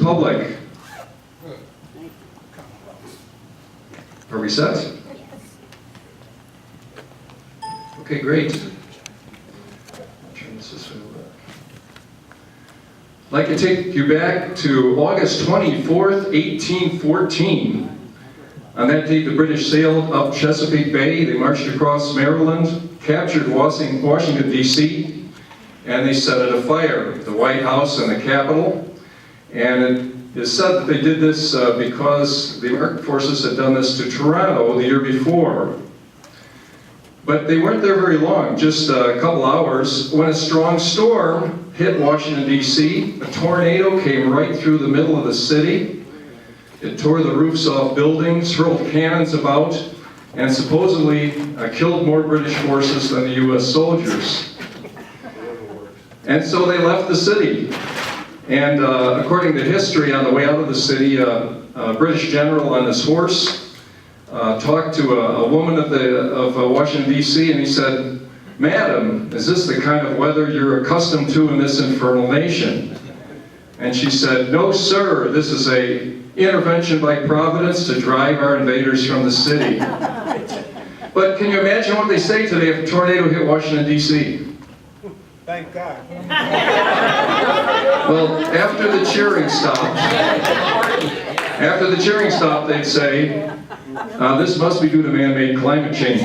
Republic. Are we set? Okay, great. Turn this this way a little bit. I'd like to take you back to August 24th, 1814. On that date, the British sailed up Chesapeake Bay. They marched across Maryland, captured Washington, D.C., and they set it afire, the White House and the Capitol. And it is said that they did this because the American forces had done this to Toronto the year before. But they weren't there very long, just a couple hours, when a strong storm hit Washington, D.C. A tornado came right through the middle of the city. It tore the roofs off buildings, hurled cannons about, and supposedly killed more British forces than the U.S. soldiers. And so they left the city. And according to history, on the way out of the city, a British general on his horse talked to a woman of Washington, D.C., and he said, "Madam, is this the kind of weather you're accustomed to in this infernal nation?" And she said, "No, sir, this is a intervention by Providence to drive our invaders from the city." But can you imagine what they say today if a tornado hit Washington, D.C.? Thank God. Well, after the cheering stopped, they'd say, "This must be due to man-made climate change."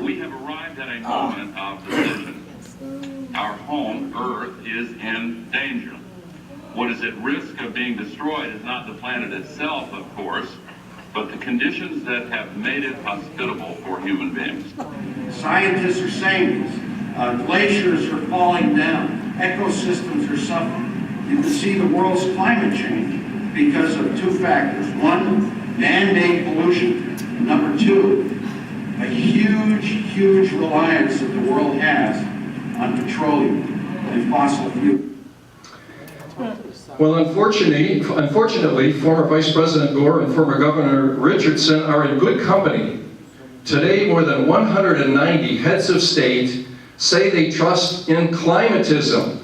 We have arrived at a moment of decision. Our home, Earth, is in danger. What is at risk of being destroyed is not the planet itself, of course, but the conditions that have made it hospitable for human beings. Scientists are saying this. Glaciers are falling down. Ecosystems are suffering. You can see the world's climate change because of two factors. One, man-made pollution. Number two, a huge reliance that the world has on petroleum and fossil fuels. Well, unfortunately, former Vice President Gore and former Governor Richardson are in good company. Today, more than 190 heads of state say they trust in climatism,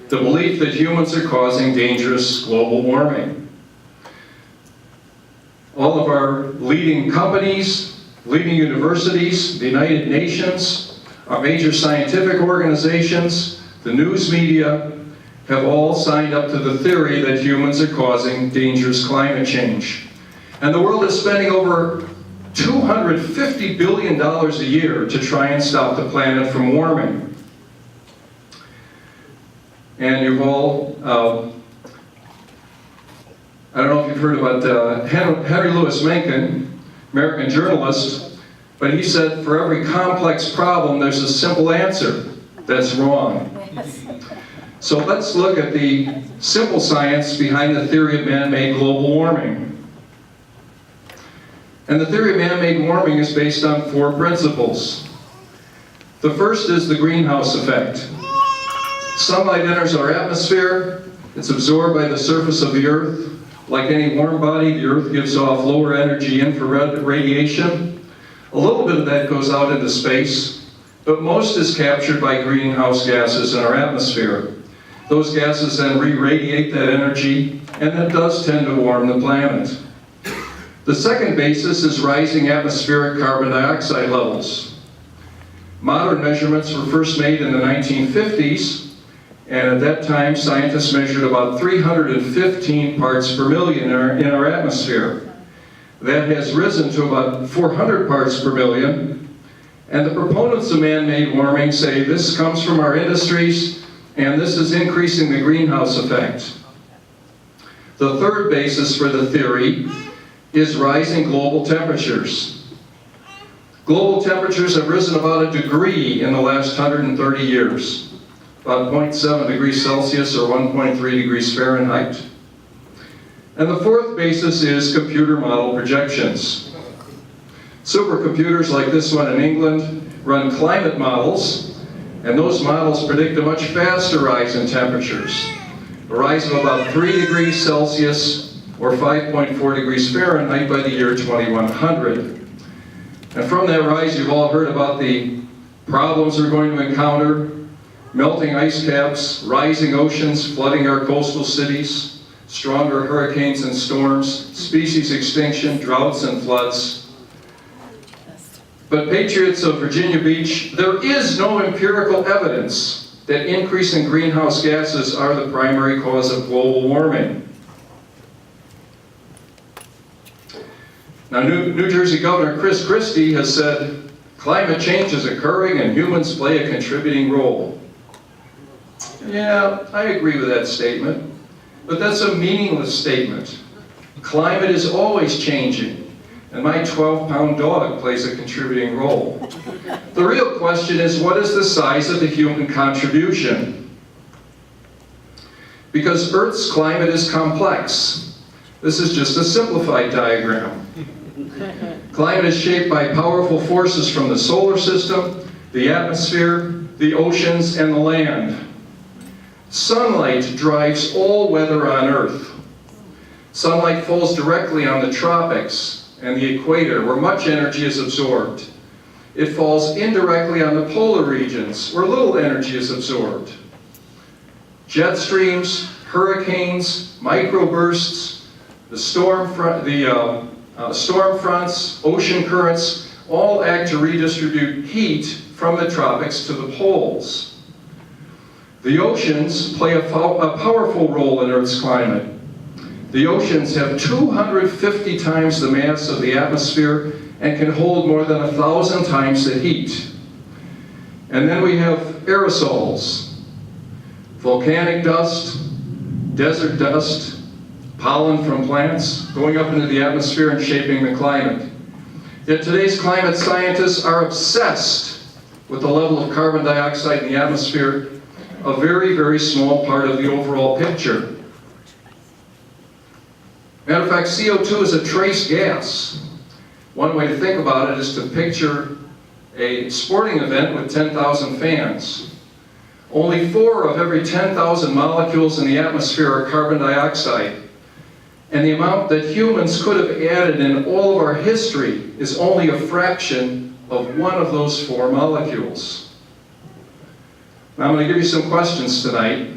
the belief that humans are causing dangerous global warming. All of our leading companies, leading universities, the United Nations, our major scientific organizations, the news media, have all signed up to the theory that humans are causing dangerous climate change. And the world is spending over $250 billion a year to try and stop the planet from warming. And you've all, I don't know if you've heard about Henry Louis Mencken, American journalist, but he said for every complex problem there's a simple answer. That's wrong. So let's look at the simple science behind the theory of man-made global warming. And the theory of man-made warming is based on four principles. The first is the greenhouse effect. Sunlight enters our atmosphere, it's absorbed by the surface of the Earth. Like any warm body, the Earth gives off lower energy infrared radiation. A little bit of that goes out into space, but most is captured by greenhouse gases in our atmosphere. Those gases then re-radiate that energy, and that does tend to warm the planet. The second basis is rising atmospheric carbon dioxide levels. Modern measurements were first made in the 1950s, and at that time scientists measured about 315 parts per million in our atmosphere. That has risen to about 400 parts per million, and the proponents of man-made warming say this comes from our industries, and this is increasing the greenhouse effect. The third basis for the theory is rising global temperatures. Global temperatures have risen about 1 degree in the last 130 years, about 0.7 degrees Celsius or 1.3 degrees Fahrenheit. And the fourth basis is computer model projections. Supercomputers like this one in England run climate models, and those models predict a much faster rise in temperatures, a rise of about 3 degrees Celsius or 5.4 degrees Fahrenheit by the year 2100. And from that rise, you've all heard about the problems we're going to encounter: melting ice caps, rising oceans, flooding our coastal cities, stronger hurricanes and storms, species extinction, droughts and floods. But patriots of Virginia Beach, there is no empirical evidence that increasing greenhouse gases are the primary cause of global warming. Now, New Jersey Governor Chris Christie has said, climate change is occurring and humans play a contributing role. Yeah, I agree with that statement, but that's a meaningless statement. Climate is always changing, and my 12-pound dog plays a contributing role. The real question is, what is the size of the human contribution? Because Earth's climate is complex. This is just a simplified diagram. Climate is shaped by powerful forces from the solar system, the atmosphere, the oceans, and the land. Sunlight drives all weather on Earth. Sunlight falls directly on the tropics and the equator, where much energy is absorbed. It falls indirectly on the polar regions, where little energy is absorbed. Jet streams, hurricanes, microbursts, the storm fronts, ocean currents, all act to redistribute heat from the tropics to the poles. The oceans play a powerful role in Earth's climate. The oceans have 250 times the mass of the atmosphere and can hold more than 1,000 times the heat. And then we have aerosols, volcanic dust, desert dust, pollen from plants going up into the atmosphere and shaping the climate. Yet today's climate scientists are obsessed with the level of carbon dioxide in the atmosphere, a very, very small part of the overall picture. Matter of fact, CO2 is a trace gas. One way to think about it is to picture a sporting event with 10,000 fans. Only 4 of every 10,000 molecules in the atmosphere are carbon dioxide. And the amount that humans could have added in all of our history is only a fraction of one of those 4 molecules. Now I'm going to give you some questions tonight.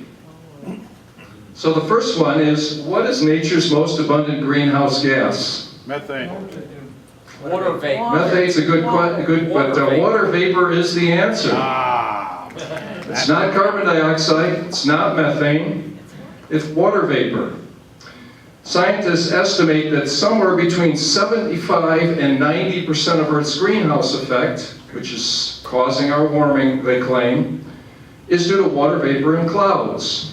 So the first one is, what is nature's most abundant greenhouse gas? Methane. Water vapor. Methane's a good, but water vapor is the answer. It's not carbon dioxide, it's not methane, it's water vapor. Scientists estimate that somewhere between 75 and 90% of Earth's greenhouse effect, which is causing our warming, they claim, is due to water vapor in clouds.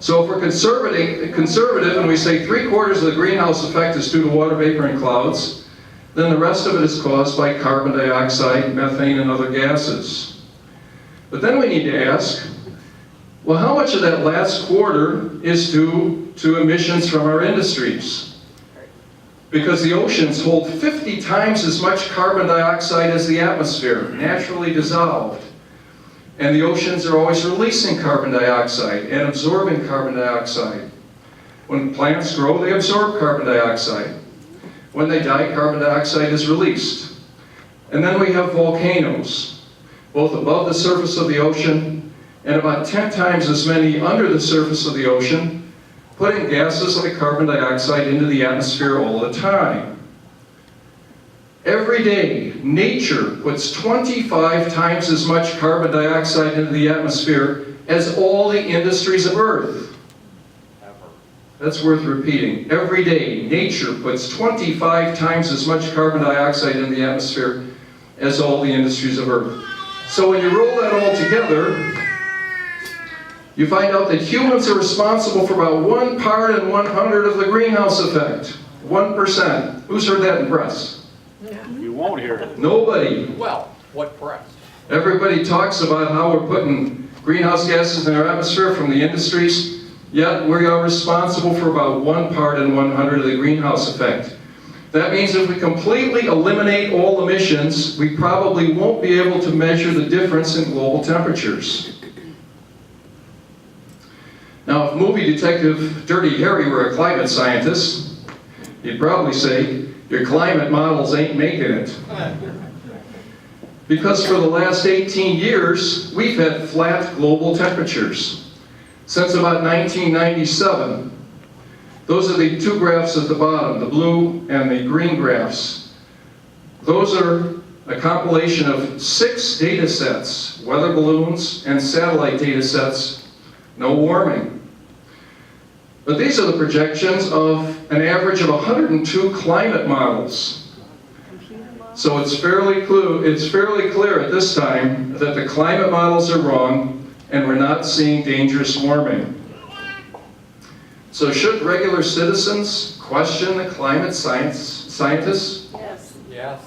So if we're conservative and we say 3/4 of the greenhouse effect is due to water vapor in clouds, then the rest of it is caused by carbon dioxide, methane, and other gases. But then we need to ask, well, how much of that last quarter is due to emissions from our industries? Because the oceans hold 50 times as much carbon dioxide as the atmosphere, naturally dissolved. And the oceans are always releasing carbon dioxide and absorbing carbon dioxide. When plants grow, they absorb carbon dioxide. When they die, carbon dioxide is released. And then we have volcanoes, both above the surface of the ocean and about 10 times as many under the surface of the ocean, putting gases like carbon dioxide into the atmosphere all the time. Every day, nature puts 25 times as much carbon dioxide into the atmosphere as all the industries of Earth. That's worth repeating. Every day, nature puts 25 times as much carbon dioxide into the atmosphere as all the industries of Earth. So when you roll that all together, you find out that humans are responsible for about 1 part in 100 of the greenhouse effect. 1%. Who's heard that in press? You won't hear it. Nobody. Well, what press? Everybody talks about how we're putting greenhouse gases in our atmosphere from the industries, yet we are responsible for about 1 part in 100 of the greenhouse effect. That means if we completely eliminate all emissions, we probably won't be able to measure the difference in global temperatures. Now, if movie detective Dirty Harry were a climate scientist, he'd probably say, your climate models ain't making it. Because for the last 18 years, we've had flat global temperatures. since about 1997. Those are the two graphs at the bottom, the blue and the green graphs. Those are a compilation of 6 data sets, weather balloons and satellite data sets, no warming. But these are the projections of an average of 102 climate models. So it's fairly clear at this time that the climate models are wrong and we're not seeing dangerous warming. So should regular citizens question the climate scientists? Yes. Yes.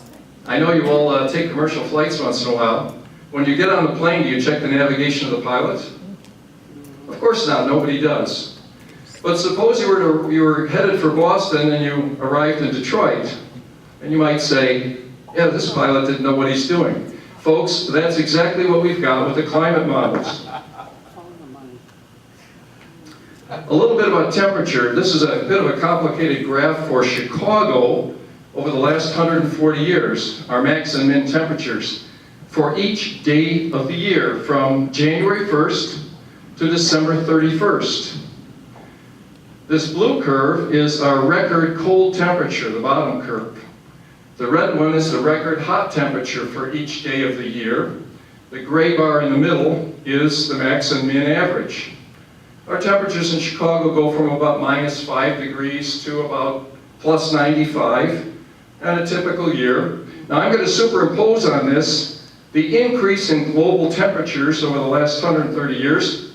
I know you all take commercial flights once in a while. When you get on the plane, do you check the navigation of the pilot? Of course not, nobody does. But suppose you were headed for Boston and you arrived in Detroit, and you might say, yeah, this pilot didn't know what he's doing. Folks, that's exactly what we've got with the climate models. A little bit about temperature. This is a bit of a complicated graph for Chicago over the last 140 years, our max and min temperatures for each day of the year from January 1st to December 31st. This blue curve is our record cold temperature, the bottom curve. The red one is the record hot temperature for each day of the year. The gray bar in the middle is the max and min average. Our temperatures in Chicago go from about -5 degrees to about plus 95 in a typical year. Now I'm going to superimpose on this the increase in global temperatures over the last 130 years.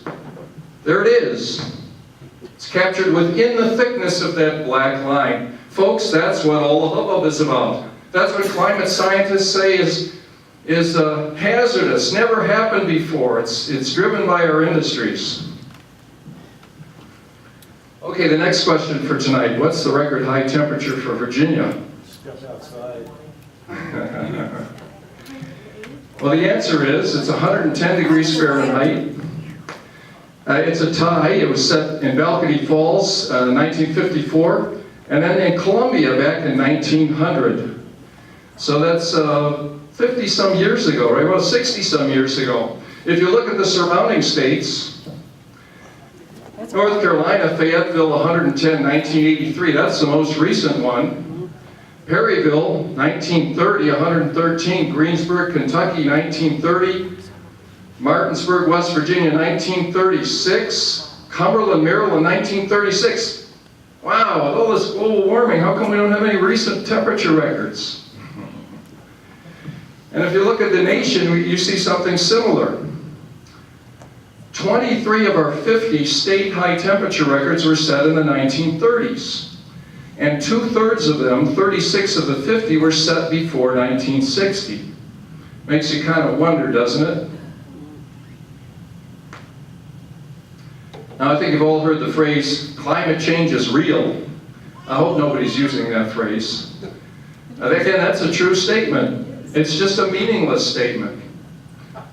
There it is. It's captured within the thickness of that black line. Folks, that's what all the hubbub is about. That's what climate scientists say is hazardous, never happened before. It's driven by our industries. Okay, the next question for tonight. What's the record high temperature for Virginia? Step outside. Well, the answer is it's 110 degrees Fahrenheit. It's a tie. It was set in Balcony Falls, 1954, and then in Columbia back in 1900. So that's 50-some years ago, right? Well, 60-some years ago. If you look at the surrounding states, North Carolina, Fayetteville, 110, 1983. That's the most recent one. Perryville, 1930, 113. Greensburg, Kentucky, 1930. Martinsburg, West Virginia, 1936. Cumberland, Maryland, 1936. Wow, with all this global warming, how come we don't have any recent temperature records? And if you look at the nation, you see something similar. 23 of our 50 state high temperature records were set in the 1930s. And 2/3 of them, 36 of the 50, were set before 1960. Makes you kind of wonder, doesn't it? Now, I think you've all heard the phrase, climate change is real. I hope nobody's using that phrase. Now, again, that's a true statement. It's just a meaningless statement.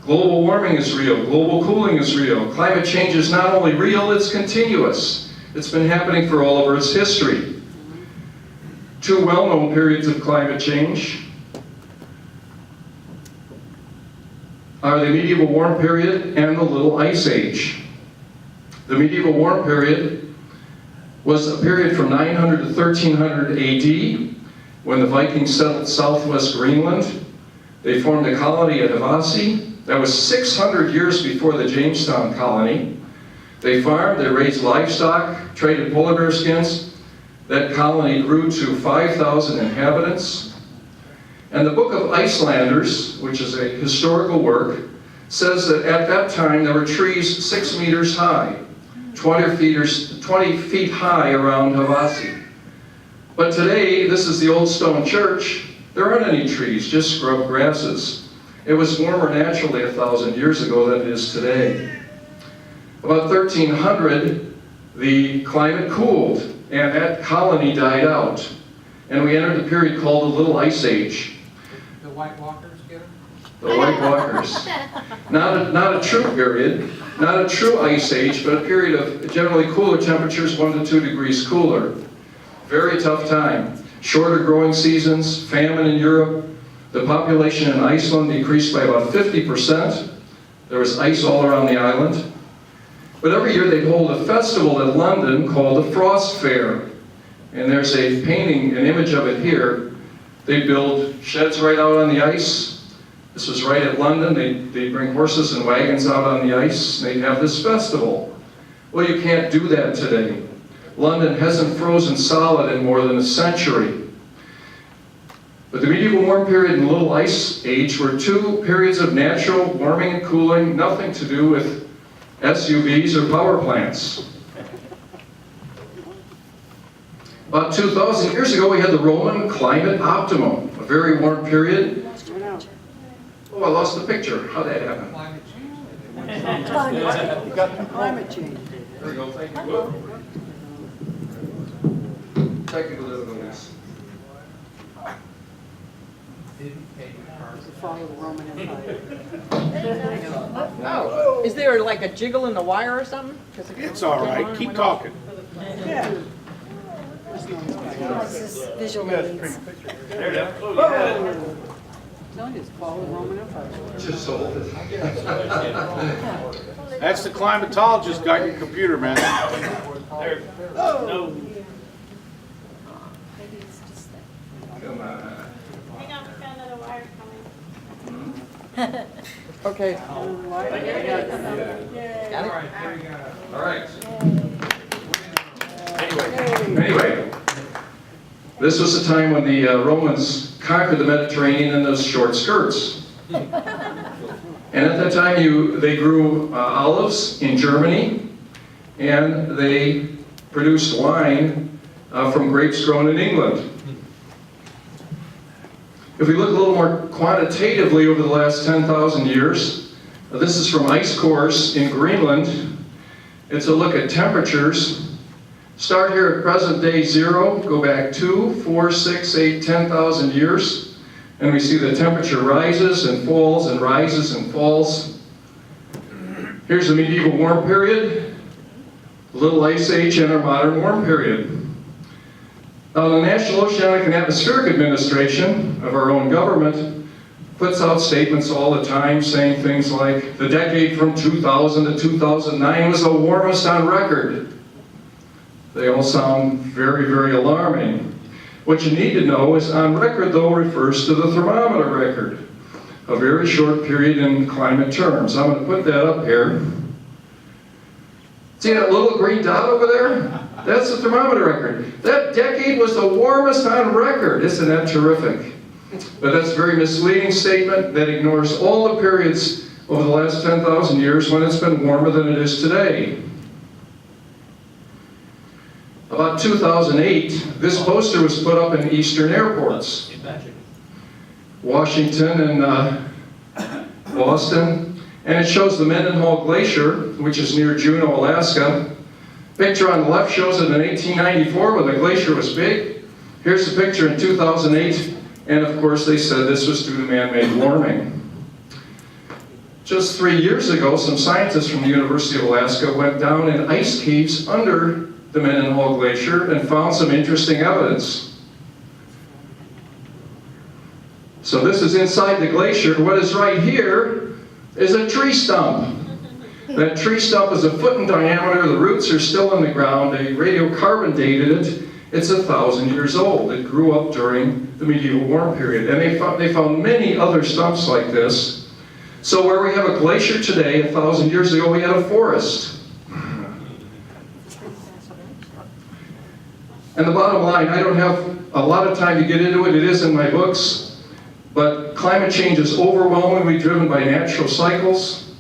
Global warming is real. Global cooling is real. Climate change is not only real, it's continuous. It's been happening for all of Earth's history. Two well-known periods of climate change are the medieval warm period and the Little Ice Age. The medieval warm period was a period from 900 to 1300 AD when the Vikings settled southwest Greenland. They formed a colony at Havasi. That was 600 years before the Jamestown colony. They farmed, they raised livestock, traded polar bear skins. That colony grew to 5,000 inhabitants. And the Book of Icelanders, which is a historical work, says that at that time there were trees 6 meters high, 20 feet high around Havasi. But today, this is the old stone church. There aren't any trees, just scrub grasses. It was warmer naturally 1,000 years ago than it is today. About 1300, the climate cooled, and that colony died out. And we entered the period called the Little Ice Age. The White Walkers get them? The White Walkers. Not a true period, not a true ice age, but a period of generally cooler temperatures, 1 to 2 degrees cooler. Very tough time. Shorter growing seasons, famine in Europe. The population in Iceland decreased by about 50%. There was ice all around the island. But every year they'd hold a festival in London called the Frost Fair. And there's a painting, an image of it here. They build sheds right out on the ice. This was right at London. They'd bring horses and wagons out on the ice. They'd have this festival. Well, you can't do that today. London hasn't frozen solid in more than a century. But the medieval warm period and the Little Ice Age were two periods of natural warming and cooling, nothing to do with SUVs or power plants. About 2,000 years ago, we had the Roman climate optimum, a very warm period. Oh, I lost the picture. How'd that happen? Climate change. Climate change. There we go, thank you. Whoop. Technical difficulties. Didn't pay the cars. The fall of the Roman Empire. Oh, is there like a jiggle in the wire or something? It's all right, keep talking. Yeah. This is visual aids. Tell you, it's fall of the Roman Empire. Just sold it. That's the climatologist got your computer, man. Maybe it's just that. Come on. Hang on, we got another wire coming. Okay. All right, here we go. All right. Anyway, this was the time when the Romans conquered the Mediterranean in those short skirts. And at that time, they grew olives in Germany, and they produced wine from grapes grown in England. If we look a little more quantitatively over the last 10,000 years, this is from ice cores in Greenland. It's a look at temperatures. Start here at present day 0, go back 2, 4, 6, 8, 10,000 years, and we see the temperature rises and falls and rises and falls. Here's the medieval warm period, the Little Ice Age, and our modern warm period. Now, the National Oceanic and Atmospheric Administration of our own government puts out statements all the time saying things like, the decade from 2000 to 2009 was the warmest on record. They all sound very, very alarming. What you need to know is on record, though, refers to the thermometer record, a very short period in climate terms. I'm going to put that up here. See that little green dot over there? That's the thermometer record. That decade was the warmest on record. Isn't that terrific? But that's a very misleading statement that ignores all the periods over the last 10,000 years when it's been warmer than it is today. About 2008, this poster was put up in eastern airports. Washington and Boston. And it shows the Mendenhall Glacier, which is near Juneau, Alaska. Picture on the left shows it in 1894 when the glacier was big. Here's the picture in 2008. And of course, they said this was due to man-made warming. Just 3 years ago, some scientists from the University of Alaska went down in ice caves under the Mendenhall Glacier and found some interesting evidence. So this is inside the glacier. What is right here is a tree stump. That tree stump is 1 foot in diameter. The roots are still in the ground. They radiocarbon dated it. It's 1,000 years old. It grew up during the medieval warm period. And they found many other stumps like this. So where we have a glacier today, 1,000 years ago, we had a forest. And the bottom line, I don't have a lot of time to get into it. It is in my books. But climate change is overwhelmingly driven by natural cycles.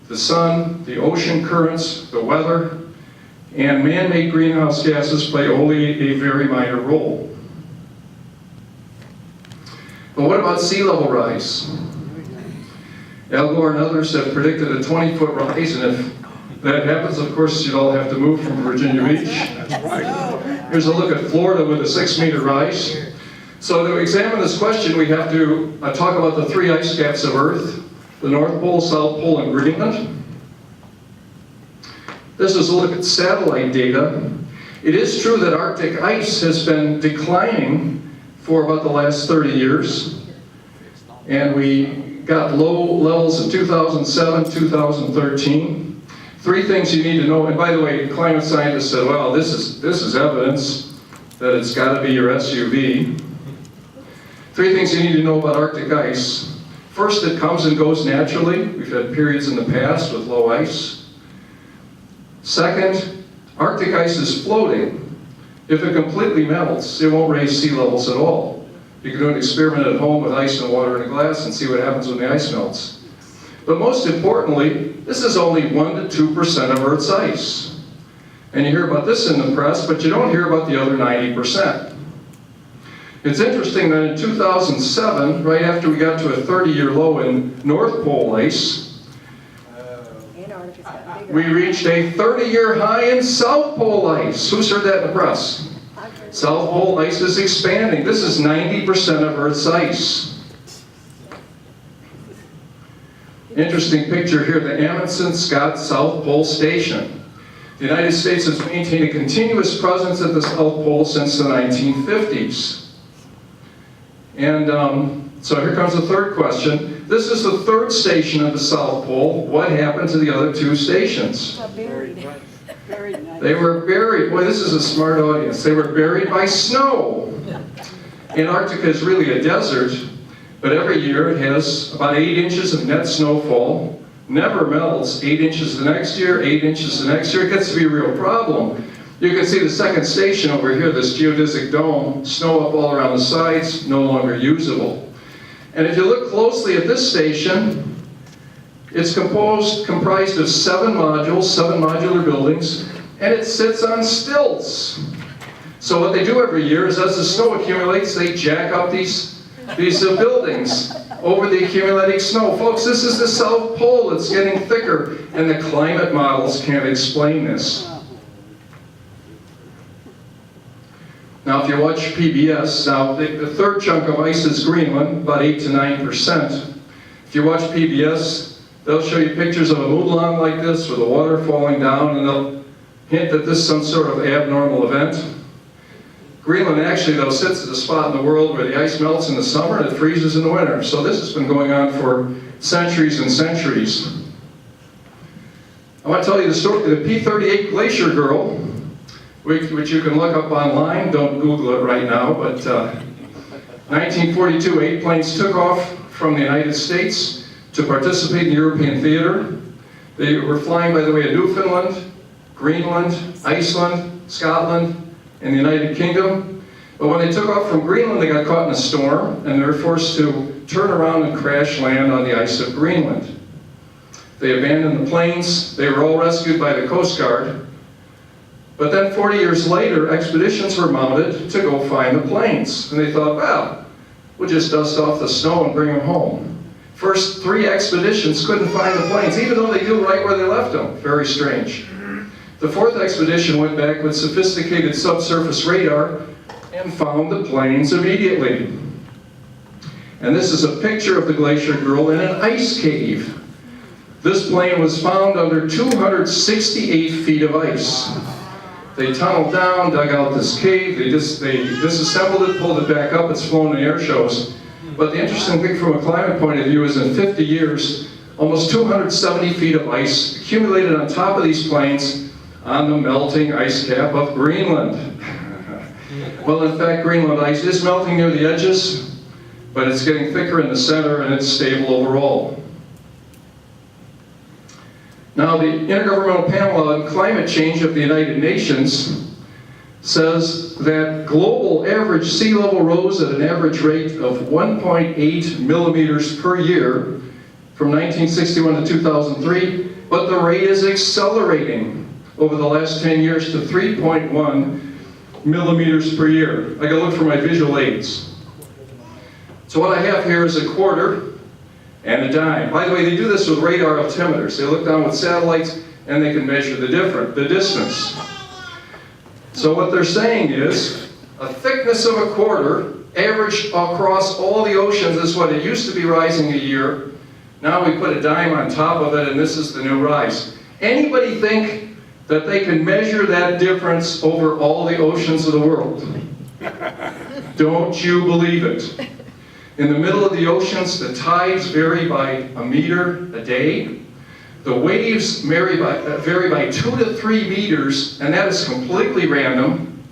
The sun, the ocean currents, the weather, and man-made greenhouse gases play only a very minor role. But what about sea level rise? Al Gore and others have predicted a 20-foot rise, and if that happens, of course, you'd all have to move from Virginia Beach. Here's a look at Florida with a 6-meter rise. So to examine this question, we have to talk about the 3 ice caps of Earth, the North Pole, South Pole, and Greenland. This is a look at satellite data. It is true that Arctic ice has been declining for about the last 30 years. And we got low levels in 2007, 2013. Three things you need to know, and by the way, climate scientists said, well, this is evidence that it's got to be your SUV. Three things you need to know about Arctic ice. First, it comes and goes naturally. We've had periods in the past with low ice. Second, Arctic ice is floating. If it completely melts, it won't raise sea levels at all. You can do an experiment at home with ice and water in a glass and see what happens when the ice melts. But most importantly, this is only 1 to 2% of Earth's ice. And you hear about this in the press, but you don't hear about the other 90%. It's interesting that in 2007, right after we got to a 30-year low in North Pole ice, we reached a 30-year high in South Pole ice. Who's heard that in the press? South Pole ice is expanding. This is 90% of Earth's ice. Interesting picture here, the Amundsen Scott South Pole Station. The United States has maintained a continuous presence at the South Pole since the 1950s. And so here comes the third question. This is the third station at the South Pole. What happened to the other two stations? Buried. They were buried. Boy, this is a smart audience. They were buried by snow. Antarctica is really a desert, but every year it has about 8 inches of net snowfall. Never melts. 8 inches the next year, 8 inches the next year. It gets to be a real problem. You can see the second station over here, this geodesic dome, snow up all around the sides, no longer usable. And if you look closely at this station, it's comprised of 7 modules, 7 modular buildings, and it sits on stilts. So what they do every year is as the snow accumulates, they jack up these buildings over the accumulating snow. Folks, this is the South Pole. It's getting thicker, and the climate models can't explain this. Now, if you watch PBS, now the third chunk of ice is Greenland, about 8 to 9%. If you watch PBS, they'll show you pictures of a moulin like this with the water falling down, and they'll hint that this is some sort of abnormal event. Greenland actually, though, sits at a spot in the world where the ice melts in the summer and it freezes in the winter. So this has been going on for centuries and centuries. I want to tell you the story of the P-38 Glacier Girl, which you can look up online. Don't Google it right now, but 1942, 8 planes took off from the United States to participate in the European theater. They were flying, by the way, in Newfoundland, Greenland, Iceland, Scotland, and the United Kingdom. But when they took off from Greenland, they got caught in a storm, and they were forced to turn around and crash land on the ice of Greenland. They abandoned the planes. They were all rescued by the Coast Guard. But then 40 years later, expeditions were mounted to go find the planes. And they thought, well, we'll just dust off the snow and bring them home. First 3 expeditions couldn't find the planes, even though they knew right where they left them. Very strange. The 4th expedition went back with sophisticated subsurface radar and found the planes immediately. And this is a picture of the Glacier Girl in an ice cave. This plane was found under 268 feet of ice. They tunneled down, dug out this cave, they disassembled it, pulled it back up, it's flown in air shows. But the interesting thing from a climate point of view is in 50 years, almost 270 feet of ice accumulated on top of these planes on the melting ice cap of Greenland. Well, in fact, Greenland ice is melting near the edges, but it's getting thicker in the center and it's stable overall. Now, the Intergovernmental Panel on Climate Change of the United Nations says that global average sea level rose at an average rate of 1.8 millimeters per year from 1961 to 2003, but the rate is accelerating over the last 10 years to 3.1 millimeters per year. I gotta look for my visual aids. So what I have here is a quarter and a dime. By the way, they do this with radar altimeters. They look down with satellites and they can measure the distance. So what they're saying is a thickness of a quarter averaged across all the oceans is what it used to be rising a year. Now we put a dime on top of it and this is the new rise. Anybody think that they can measure that difference over all the oceans of the world? Don't you believe it? In the middle of the oceans, the tides vary by a meter a day. The waves vary by 2 to 3 meters, and that is completely random.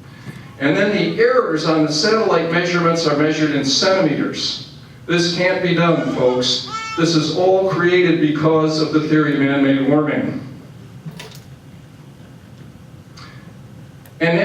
And then the errors on the satellite measurements are measured in centimeters. This can't be done, folks. This is all created because of the theory of man-made warming. And